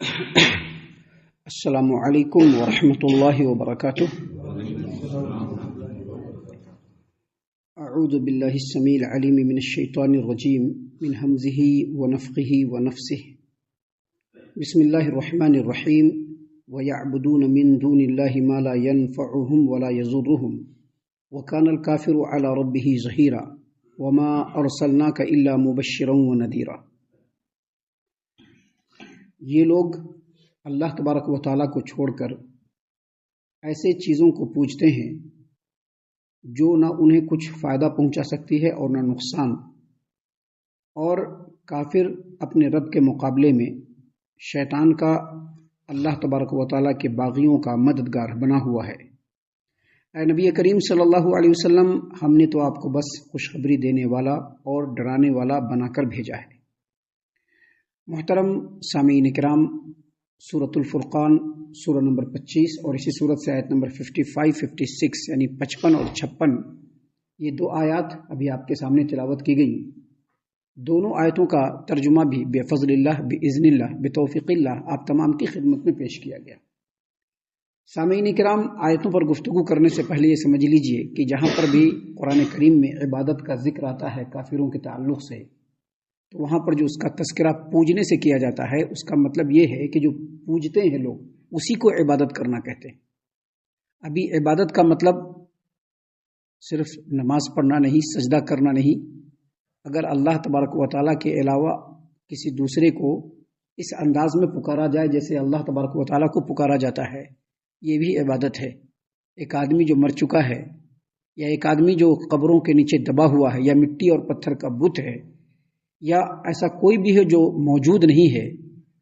السلام علیکم ورحمۃ اللہ وبرکاتہ۔ اعوذ باللہ السمیع العلیم من الشیطان الرجیم من ہمزہ ونفخہ ونفثہ۔ بسم اللہ الرحمن الرحیم۔ وَيَعْبُدُونَ مِن دُونِ اللَّهِ مَا لَا يَنفَعُهُمْ وَلَا يَضُرُّهُمْ وَكَانَ الْكَافِرُ عَلَى رَبِّهِ ظَهِيرًا وَمَا أَرْسَلْنَاكَ إِلَّا مُبَشِّرًا وَنَذِيرًا۔ یہ لوگ اللہ تبارک و تعالیٰ کو چھوڑ کر ایسے چیزوں کو پوجتے ہیں جو نہ انہیں کچھ فائدہ پہنچا سکتی ہے اور نہ نقصان، اور کافر اپنے رب کے مقابلے میں شیطان کا اللہ تبارک و تعالیٰ کے باغیوں کا مددگار بنا ہوا ہے۔ اے نبی کریم صلی اللہ علیہ وسلم، ہم نے تو آپ کو بس خوشخبری دینے والا اور ڈرانے والا بنا کر بھیجا ہے۔ محترم سامعین کرام، سورۃ الفرقان سورہ نمبر 25 اور اسی سورت سے آیت نمبر 55-56 یعنی 55 اور 56، یہ دو آیات ابھی آپ کے سامنے تلاوت کی گئی۔ دونوں آیتوں کا ترجمہ بھی بفضل اللہ، باذن اللہ، بتوفیق اللہ آپ تمام کی خدمت میں پیش کیا گیا۔ سامعین کرام، آیتوں پر گفتگو کرنے سے پہلے یہ سمجھ لیجئے کہ جہاں پر بھی قرآن کریم میں عبادت کا ذکر آتا ہے کافروں کے تعلق سے، تو وہاں پر جو اس کا تذکرہ پوجنے سے کیا جاتا ہے، اس کا مطلب یہ ہے کہ جو پوجتے ہیں لوگ، اسی کو عبادت کرنا کہتے ہیں۔ ابھی عبادت کا مطلب صرف نماز پڑھنا نہیں، سجدہ کرنا نہیں۔ اگر اللہ تبارک و تعالیٰ کے علاوہ کسی دوسرے کو اس انداز میں پکارا جائے جیسے اللہ تبارک و تعالیٰ کو پکارا جاتا ہے، یہ بھی عبادت ہے۔ ایک آدمی جو مر چکا ہے، یا ایک آدمی جو قبروں کے نیچے دبا ہوا ہے، یا مٹی اور پتھر کا بت ہے، یا ایسا کوئی بھی ہے جو موجود نہیں ہے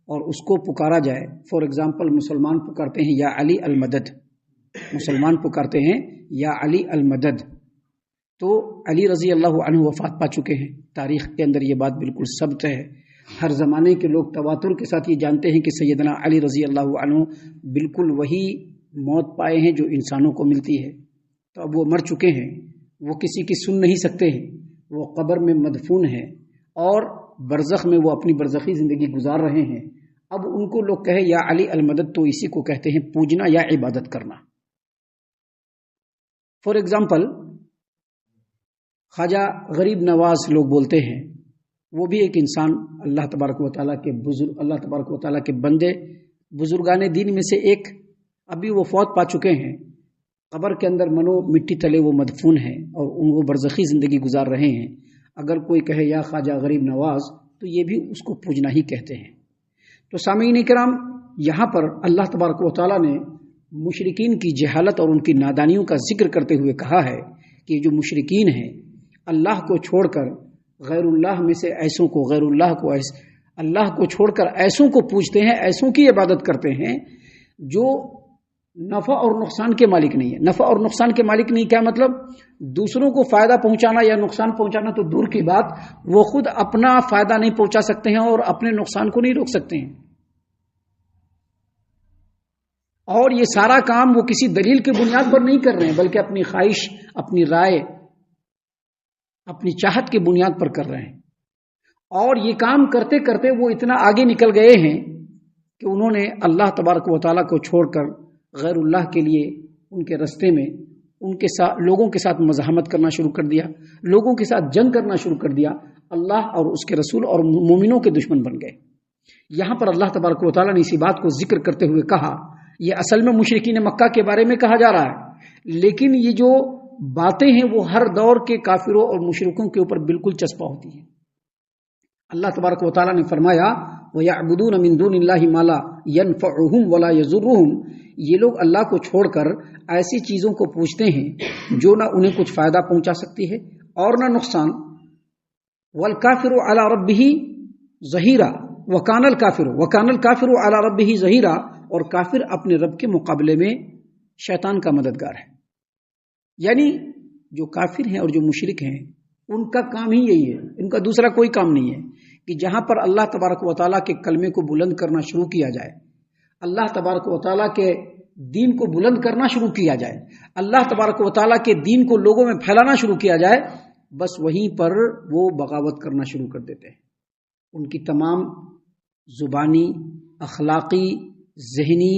اور اس کو پکارا جائے۔ فار ایگزامپل، مسلمان پکارتے ہیں یا علی المدد، مسلمان پکارتے ہیں یا علی المدد، تو علی رضی اللہ عنہ وفات پا چکے ہیں۔ تاریخ کے اندر یہ بات بالکل ثبت ہے۔ ہر زمانے کے لوگ تواتر کے ساتھ یہ جانتے ہیں کہ سیدنا علی رضی اللہ عنہ بالکل وہی موت پائے ہیں جو انسانوں کو ملتی ہے۔ تو اب وہ مر چکے ہیں، وہ کسی کی سن نہیں سکتے ہیں، وہ قبر میں مدفون ہیں اور برزخ میں وہ اپنی برزخی زندگی گزار رہے ہیں۔ اب ان کو لوگ کہے یا علی المدد، تو اسی کو کہتے ہیں پوجنا یا عبادت کرنا۔ فار ایگزامپل، خواجہ غریب نواز لوگ بولتے ہیں، وہ بھی ایک انسان اللہ تبارک و تعالیٰ کے اللہ تبارک و تعالیٰ کے بندے، بزرگان دین میں سے ایک۔ ابھی وہ فوت پا چکے ہیں، قبر کے اندر منو مٹی تلے وہ مدفون ہیں اور ان کو برزخی زندگی گزار رہے ہیں۔ اگر کوئی کہے یا خواجہ غریب نواز، تو یہ بھی اس کو پوجنا ہی کہتے ہیں۔ تو سامعین کرام، یہاں پر اللہ تبارک و تعالیٰ نے مشرکین کی جہالت اور ان کی نادانیوں کا ذکر کرتے ہوئے کہا ہے کہ جو مشرکین ہیں، اللہ کو چھوڑ کر غیر اللہ میں سے ایسوں کو، اللہ کو چھوڑ کر ایسوں کو پوجتے ہیں، ایسوں کی عبادت کرتے ہیں جو نفع اور نقصان کے مالک نہیں ہے۔ نفع اور نقصان کے مالک نہیں، کیا مطلب؟ دوسروں کو فائدہ پہنچانا یا نقصان پہنچانا تو دور کی بات، وہ خود اپنا فائدہ نہیں پہنچا سکتے ہیں اور اپنے نقصان کو نہیں روک سکتے ہیں۔ اور یہ سارا کام وہ کسی دلیل کی بنیاد پر نہیں کر رہے ہیں، بلکہ اپنی خواہش، اپنی رائے، اپنی چاہت کی بنیاد پر کر رہے ہیں۔ اور یہ کام کرتے کرتے وہ اتنا آگے نکل گئے ہیں کہ انہوں نے اللہ تبارک و تعالیٰ کو چھوڑ کر غیر اللہ کے لیے ان کے رستے میں ان کے ساتھ لوگوں کے ساتھ مزاحمت کرنا شروع کر دیا، لوگوں کے ساتھ جنگ کرنا شروع کر دیا، اللہ اور اس کے رسول اور مومنوں کے دشمن بن گئے۔ یہاں پر اللہ تبارک و تعالیٰ نے اسی بات کو ذکر کرتے ہوئے کہا، یہ اصل میں مشرکین مکہ کے بارے میں کہا جا رہا ہے، لیکن یہ جو باتیں ہیں وہ ہر دور کے کافروں اور مشرکوں کے اوپر بالکل چسپاں ہوتی ہیں۔ اللہ تبارک و تعالیٰ نے فرمایا، وَيَعْبُدُونَ مِن دُونِ اللَّهِ مَا لَا يَنفَعُهُمْ وَلَا يَضُرُّهُمْ، یہ لوگ اللہ کو چھوڑ کر ایسی چیزوں کو پوجتے ہیں جو نہ انہیں کچھ فائدہ پہنچا سکتی ہے اور نہ نقصان۔ وَالْكَافِرُ عَلَى رَبِّهِ ظَهِيرًا وَكَانَ الْكَافِرُ عَلَى رَبِّهِ ظَهِيرًا، اور کافر اپنے رب کے مقابلے میں شیطان کا مددگار ہے۔ یعنی جو کافر ہیں اور جو مشرک ہیں، ان کا کام ہی یہی ہے، ان کا دوسرا کوئی کام نہیں ہے کہ جہاں پر اللہ تبارک و تعالیٰ کے کلمے کو بلند کرنا شروع کیا جائے، اللہ تبارک و تعالیٰ کے دین کو بلند کرنا شروع کیا جائے، اللہ تبارک و تعالیٰ کے دین کو لوگوں میں پھیلانا شروع کیا جائے، بس وہیں پر وہ بغاوت کرنا شروع کر دیتے ہیں۔ ان کی تمام زبانی اخلاقی، ذہنی،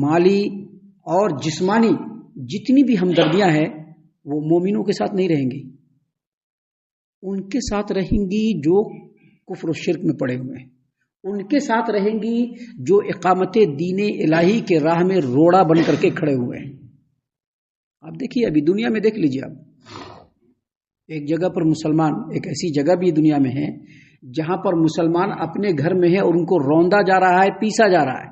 مالی اور جسمانی جتنی بھی ہمدردیاں ہیں وہ مومنوں کے ساتھ نہیں رہیں گی، ان کے ساتھ رہیں گی جو کفر و شرک میں پڑے ہوئے ہیں، ان کے ساتھ رہیں گی جو اقامت دین الہی کے راہ میں روڑا بن کر کے کھڑے ہوئے ہیں۔ آپ دیکھیے ابھی دنیا میں دیکھ لیجیے، آپ ایک جگہ پر مسلمان، ایک ایسی جگہ بھی دنیا میں ہے جہاں پر مسلمان اپنے گھر میں ہے اور ان کو روندا جا رہا ہے، پیسا جا رہا ہے،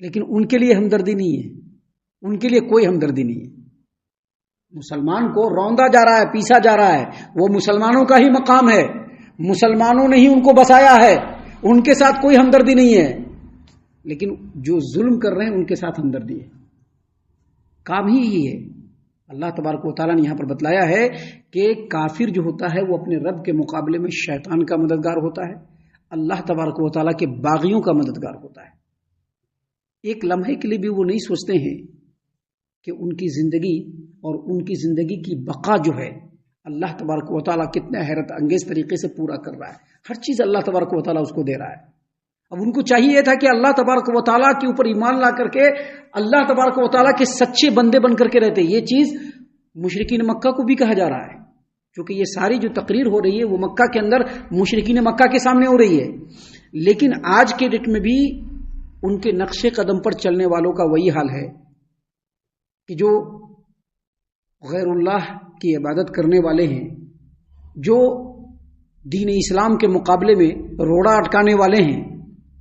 لیکن ان کے لیے ہمدردی نہیں ہے، ان کے لیے کوئی ہمدردی نہیں ہے۔ مسلمان کو روندا جا رہا ہے، پیسا جا رہا ہے، وہ مسلمانوں کا ہی مقام ہے، مسلمانوں نے ہی ان کو بسایا ہے، ان کے ساتھ کوئی ہمدردی نہیں ہے، لیکن جو ظلم کر رہے ہیں ان کے ساتھ ہمدردی ہے۔ کام ہی یہ ہے۔ اللہ تبارک و تعالیٰ نے یہاں پر بتلایا ہے کہ کافر جو ہوتا ہے وہ اپنے رب کے مقابلے میں شیطان کا مددگار ہوتا ہے، اللہ تبارک و تعالیٰ کے باغیوں کا مددگار ہوتا ہے۔ ایک لمحے کے لیے بھی وہ نہیں سوچتے ہیں کہ ان کی زندگی اور ان کی زندگی کی بقا جو ہے اللہ تبارک و تعالیٰ کتنے حیرت انگیز طریقے سے پورا کر رہا ہے، ہر چیز اللہ تبارک و تعالیٰ اس کو دے رہا ہے۔ اب ان کو چاہیے تھا کہ اللہ تبارک و تعالیٰ کے اوپر ایمان لا کر کے اللہ تبارک و تعالیٰ کے سچے بندے بن کر کے رہتے۔ یہ چیز مشرکین مکہ کو بھی کہا جا رہا ہے، کیونکہ یہ ساری جو تقریر ہو رہی ہے وہ مکہ کے اندر مشرکین مکہ کے سامنے ہو رہی ہے، لیکن آج کے ڈیٹ میں بھی ان کے نقش قدم پر چلنے والوں کا وہی حال ہے کہ جو غیر اللہ کی عبادت کرنے والے ہیں، جو دین اسلام کے مقابلے میں روڑا اٹکانے والے ہیں،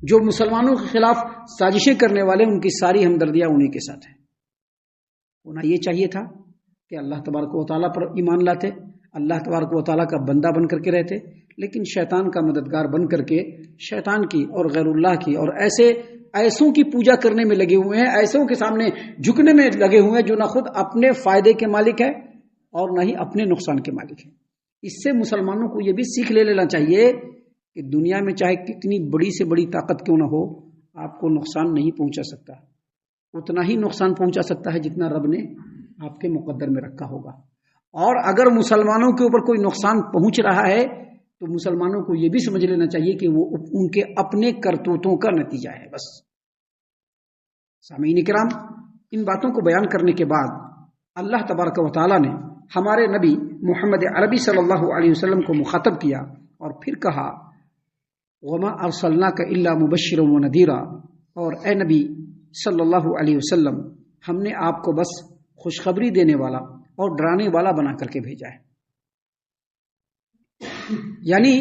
جو مسلمانوں کے خلاف سازشیں کرنے والے، ان کی ساری ہمدردیاں انہی کے ساتھ ہیں۔ ہونا یہ چاہیے تھا کہ اللہ تبارک و تعالیٰ پر ایمان لاتے، اللہ تبارک و تعالیٰ کا بندہ بن کر کے رہتے، لیکن شیطان کا مددگار بن کر کے شیطان کی اور غیر اللہ کی اور ایسوں کی پوجا کرنے میں لگے ہوئے ہیں، ایسوں کے سامنے جھکنے میں لگے ہوئے ہیں جو نہ خود اپنے فائدے کے مالک ہے اور نہ ہی اپنے نقصان کے مالک ہے۔ اس سے مسلمانوں کو یہ بھی سیکھ لے لینا چاہیے کہ دنیا میں چاہے کتنی بڑی سے بڑی طاقت کیوں نہ ہو، آپ کو نقصان نہیں پہنچا سکتا، اتنا ہی نقصان پہنچا سکتا ہے جتنا رب نے آپ کے مقدر میں رکھا ہوگا۔ اور اگر مسلمانوں کے اوپر کوئی نقصان پہنچ رہا ہے تو مسلمانوں کو یہ بھی سمجھ لینا چاہیے کہ وہ ان کے اپنے کرتوتوں کا نتیجہ ہے بس۔ سامعین کرام، ان باتوں کو بیان کرنے کے بعد اللہ تبارک و تعالیٰ نے ہمارے نبی محمد عربی صلی اللہ علیہ وسلم کو مخاطب کیا اور پھر کہا وَمَا أَرْسَلْنَاكَ إِلَّا مُبَشِّرًا وَنَذِيرًا، اور اے نبی صلی اللہ علیہ وسلم، ہم نے آپ کو بس خوشخبری دینے والا اور ڈرانے والا بنا کر کے بھیجا ہے۔ یعنی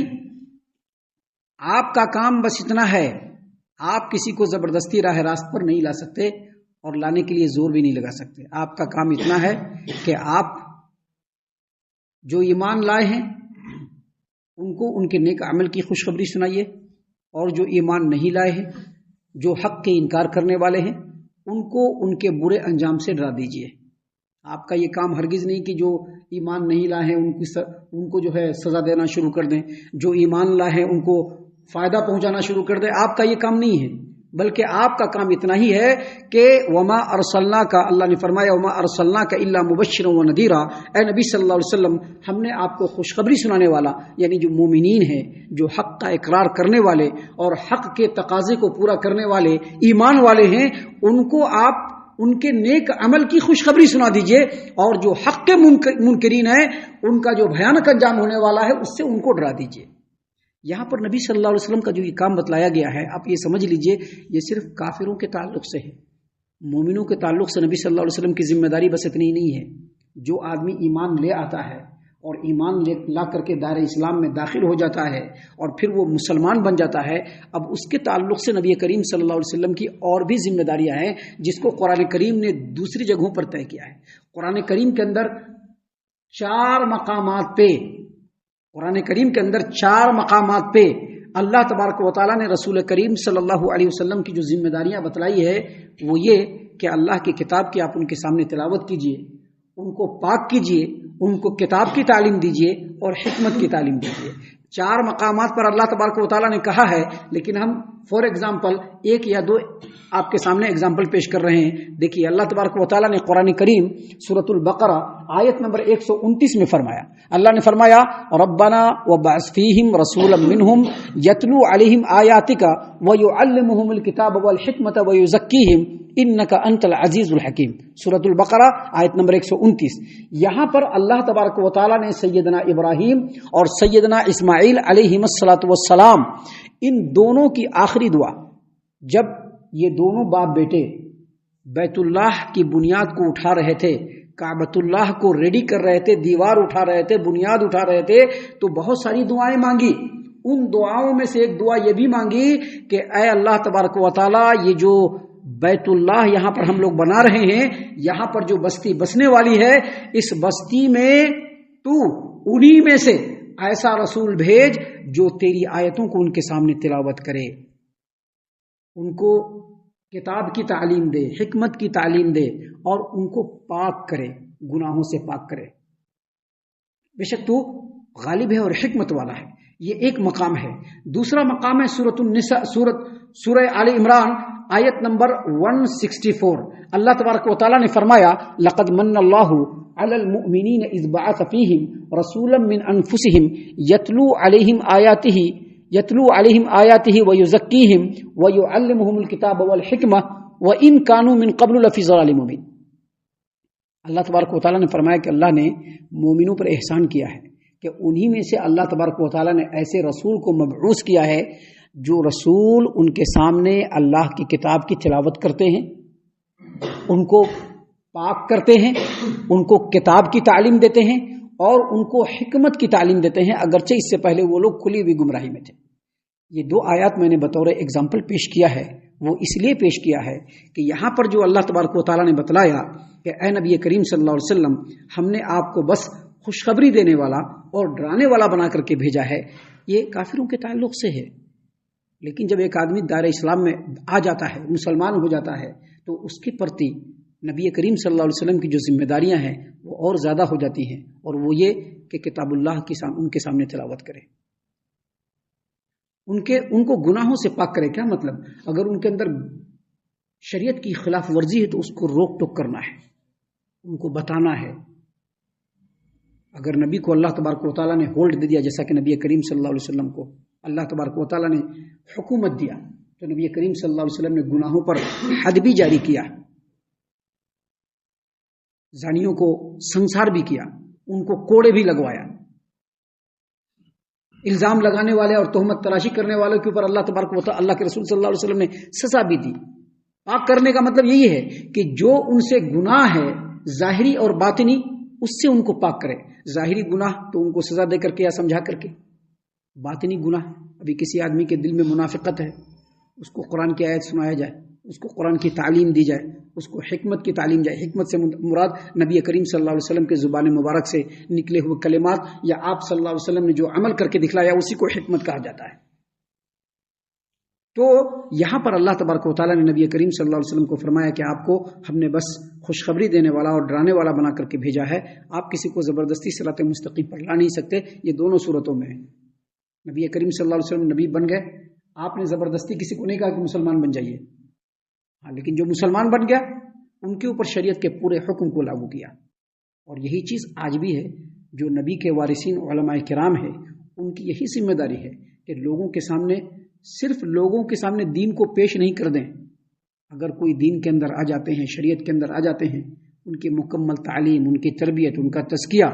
آپ کا کام بس اتنا ہے، آپ کسی کو زبردستی راہ راست پر نہیں لا سکتے اور لانے کے لیے زور بھی نہیں لگا سکتے۔ آپ کا کام اتنا ہے کہ آپ جو ایمان لائے ہیں ان کو ان کے نیک عمل کی خوشخبری سنائیے، اور جو ایمان نہیں لائے ہیں، جو حق کے انکار کرنے والے ہیں، ان کو ان کے برے انجام سے ڈرا دیجیے۔ آپ کا یہ کام ہرگز نہیں کہ جو ایمان نہیں لائے ہیں ان کو جو ہے سزا دینا شروع کر دیں، جو ایمان لائے ہیں ان کو فائدہ پہنچانا شروع کر دیں۔ آپ کا یہ کام نہیں ہے، بلکہ آپ کا کام اتنا ہی ہے کہ وما ارسلناک، اللہ نے فرمایا وما ارسلناک الا مبشرا ونذیرا، اے نبی صلی اللہ علیہ وسلم، ہم نے آپ کو خوشخبری سنانے والا، یعنی جو مومنین ہیں، جو حق کا اقرار کرنے والے اور حق کے تقاضے کو پورا کرنے والے ایمان والے ہیں، ان کو آپ ان کے نیک عمل کی خوشخبری سنا دیجئے، اور جو حق کے منکرین ہیں ان کا جو بھیانک انجام ہونے والا ہے اس سے ان کو ڈرا دیجئے۔ یہاں پر نبی صلی اللہ علیہ وسلم کا جو یہ کام بتلایا گیا ہے، آپ یہ سمجھ لیجئے یہ صرف کافروں کے تعلق سے ہے، مومنوں کے تعلق سے نبی صلی اللہ علیہ وسلم کی ذمہ داری بس اتنی نہیں ہے۔ جو آدمی ایمان لے آتا ہے اور ایمان لا کر کے دائرہ اسلام میں داخل ہو جاتا ہے اور پھر وہ مسلمان بن جاتا ہے، اب اس کے تعلق سے نبی کریم صلی اللہ علیہ وسلم کی اور بھی ذمہ داریاں ہیں جس کو قرآن کریم نے دوسری جگہوں پر طے کیا ہے۔ قرآن کریم کے اندر 4 مقامات پہ، قرآن کریم کے اندر 4 مقامات پہ اللہ تبارک و تعالیٰ نے رسول کریم صلی اللہ علیہ وسلم کی جو ذمہ داریاں بتلائی ہے وہ یہ کہ اللہ کی کتاب کی آپ ان کے سامنے تلاوت کیجئے، ان کو پاک کیجئے، ان کو کتاب کی تعلیم دیجئے اور حکمت کی تعلیم دیجئے۔ 4 مقامات پر اللہ تبارک و تعالیٰ نے کہا ہے، لیکن ہم فار ایگزامپل ایک یا دو آپ کے سامنے ایگزامپل پیش کر رہے ہیں. دیکھیے اللہ تبارک و تعالیٰ نے قرآن کریم سورۃ البقرہ آیت نمبر 129 میں فرمایا, اللہ نے فرمایا ربنا وبعث فیہم رسولا منہم یتلو علیہم آیاتک ویعلمہم الکتاب والحکمت ویزکیہم انک انت العزیز الحکیم. سورۃ البقرہ آیت نمبر 129. یہاں پر اللہ تبارک و تعالیٰ نے سیدنا ابراہیم اور سیدنا اسماعیل علیہم الصلاۃ والسلام ان دونوں کی آخری دعا, جب یہ دونوں باپ بیٹے بیت اللہ کی بنیاد کو اٹھا رہے تھے, کعبۃ اللہ کو ریڈی کر رہے تھے, دیوار اٹھا رہے تھے, بنیاد اٹھا رہے تھے, تو بہت ساری دعائیں مانگی. ان دعاؤں میں سے ایک دعا یہ بھی مانگی کہ اے اللہ تبارک و تعالی, یہ جو بیت اللہ یہاں پر ہم لوگ بنا رہے ہیں, یہاں پر جو بستی بسنے والی ہے, اس بستی میں تو انہی میں سے ایسا رسول بھیج جو تیری آیتوں کو ان کے سامنے تلاوت کرے, ان کو کتاب کی تعلیم دے, حکمت کی تعلیم دے, اور ان کو پاک کرے, گناہوں سے پاک کرے. بے شک تو غالب ہے اور حکمت والا ہے. یہ ایک مقام ہے. دوسرا مقام ہے سورہ آل عمران آیت نمبر 164. اللہ تبارک و تعالیٰ نے فرمایا لقد من اللہ علی المؤمنین اذ بعث فیہم رسولا من انفسہم یتلو علیہم آیاتہ ویزکیہم ویعلمہم الکتاب والحکمہ وان کانوا من قبل لفی ضلال مبین. اللہ تبارک و تعالیٰ نے فرمایا کہ اللہ نے مومنوں پر احسان کیا ہے کہ انہی میں سے اللہ تبارک و تعالیٰ نے ایسے رسول کو مبعوث کیا ہے جو رسول ان کے سامنے اللہ کی کتاب کی تلاوت کرتے ہیں, ان کو پاک کرتے ہیں, ان کو کتاب کی تعلیم دیتے ہیں, اور ان کو حکمت کی تعلیم دیتے ہیں, اگرچہ اس سے پہلے وہ لوگ کھلی ہوئی گمراہی میں تھے. یہ دو آیات میں نے بطور ایگزامپل پیش کیا ہے, وہ اس لیے پیش کیا ہے کہ یہاں پر جو اللہ تبارک و تعالیٰ نے بتلایا کہ اے نبی کریم صلی اللہ علیہ وسلم, ہم نے آپ کو بس خوشخبری دینے والا اور ڈرانے والا بنا کر کے بھیجا ہے, یہ کافروں کے تعلق سے ہے. لیکن جب ایک آدمی دائرہ اسلام میں آ جاتا ہے, مسلمان ہو جاتا ہے, تو اس کے پرتی نبی کریم صلی اللہ علیہ وسلم کی جو ذمہ داریاں ہیں وہ اور زیادہ ہو جاتی ہیں, اور وہ یہ کہ کتاب اللہ کی ان کے سامنے تلاوت کرے, ان کو گناہوں سے پاک کرے. کیا مطلب؟ اگر ان کے اندر شریعت کی خلاف ورزی ہے تو اس کو روک ٹوک کرنا ہے, ان کو بتانا ہے. اگر نبی کو اللہ تبارک و تعالیٰ نے ہولڈ دے دیا, جیسا کہ نبی کریم صلی اللہ علیہ وسلم کو اللہ تبارک و تعالیٰ نے حکومت دیا, تو نبی کریم صلی اللہ علیہ وسلم نے گناہوں پر حد بھی جاری کیا, زانیوں کو سنسار بھی کیا, ان کو کوڑے بھی لگوایا. الزام لگانے والے اور تہمت تلاشی کرنے والوں کے اوپر اللہ تبارک و تعالیٰ اللہ کے رسول صلی اللہ علیہ وسلم نے سزا بھی دی. پاک کرنے کا مطلب یہی ہے کہ جو ان سے گناہ ہے ظاہری اور باطنی, اس سے ان کو پاک کرے. ظاہری گناہ تو ان کو سزا دے کر کے یا سمجھا کر کے, باطنی گناہ, ابھی کسی آدمی کے دل میں منافقت ہے, اس کو قرآن کی آیت سنایا جائے, اس کو قرآن کی تعلیم دی جائے, اس کو حکمت کی تعلیم جائے. حکمت سے مراد نبی کریم صلی اللہ علیہ وسلم کے زبان مبارک سے نکلے ہوئے کلمات, یا آپ صلی اللہ علیہ وسلم نے جو عمل کر کے دکھلایا اسی کو حکمت کہا جاتا ہے. تو یہاں پر اللہ تبارک و تعالیٰ نے نبی کریم صلی اللہ علیہ وسلم کو فرمایا کہ آپ کو ہم نے بس خوشخبری دینے والا اور ڈرانے والا بنا کر کے بھیجا ہے, آپ کسی کو زبردستی صراط مستقیم پر لا نہیں سکتے. یہ دونوں صورتوں میں ہے. نبی کریم صلی اللہ علیہ وسلم نبی بن گئے, آپ نے زبردستی کسی کو نہیں کہا کہ مسلمان بن جائیے, ہاں, لیکن جو مسلمان بن گیا ان کے اوپر شریعت کے پورے حکم کو لاگو کیا. اور یہی چیز آج بھی ہے. جو نبی کے وارثین علماء کرام ہیں, ان کی یہی ذمہ داری ہے کہ لوگوں کے سامنے, صرف لوگوں کے سامنے دین کو پیش نہیں کر دیں. اگر کوئی دین کے اندر آ جاتے ہیں, شریعت کے اندر آ جاتے ہیں, ان کی مکمل تعلیم, ان کی تربیت, ان کا تزکیہ,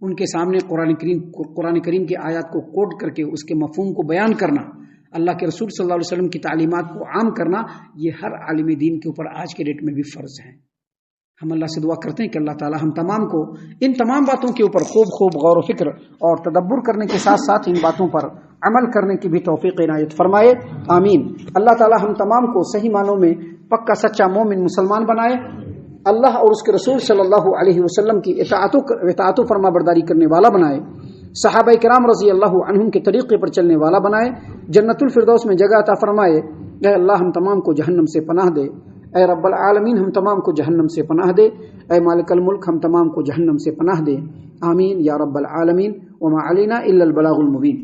ان کے سامنے قرآن کریم کی آیات کو کوٹ کر کے اس کے مفہوم کو بیان کرنا, اللہ کے رسول صلی اللہ علیہ وسلم کی تعلیمات کو عام کرنا, یہ ہر عالم دین کے اوپر آج کے ڈیٹ میں بھی فرض ہے. ہم اللہ سے دعا کرتے ہیں کہ اللہ تعالی ہم تمام کو ان تمام باتوں کے اوپر خوب غور و فکر اور تدبر کرنے کے ساتھ ساتھ ان باتوں پر عمل کرنے کی بھی توفیق عنایت فرمائے, آمین. اللہ تعالی ہم تمام کو صحیح معنوں میں پکا سچا مومن مسلمان بنائے, اللہ اور اس کے رسول صلی اللہ علیہ وسلم کی اطاعت و فرما برداری کرنے والا بنائے, صحابہ کرام رضی اللہ عنہم کے طریقے پر چلنے والا بنائے, جنت الفردوس میں جگہ عطا فرمائے. اے اللہ ہم تمام کو جہنم سے پناہ دے, اے رب العالمین ہم تمام کو جہنم سے پناہ دے, اے مالک الملک ہم تمام کو جہنم سے پناہ دے, آمین یا رب العالمین. وما علینا الا البلاغ المبین.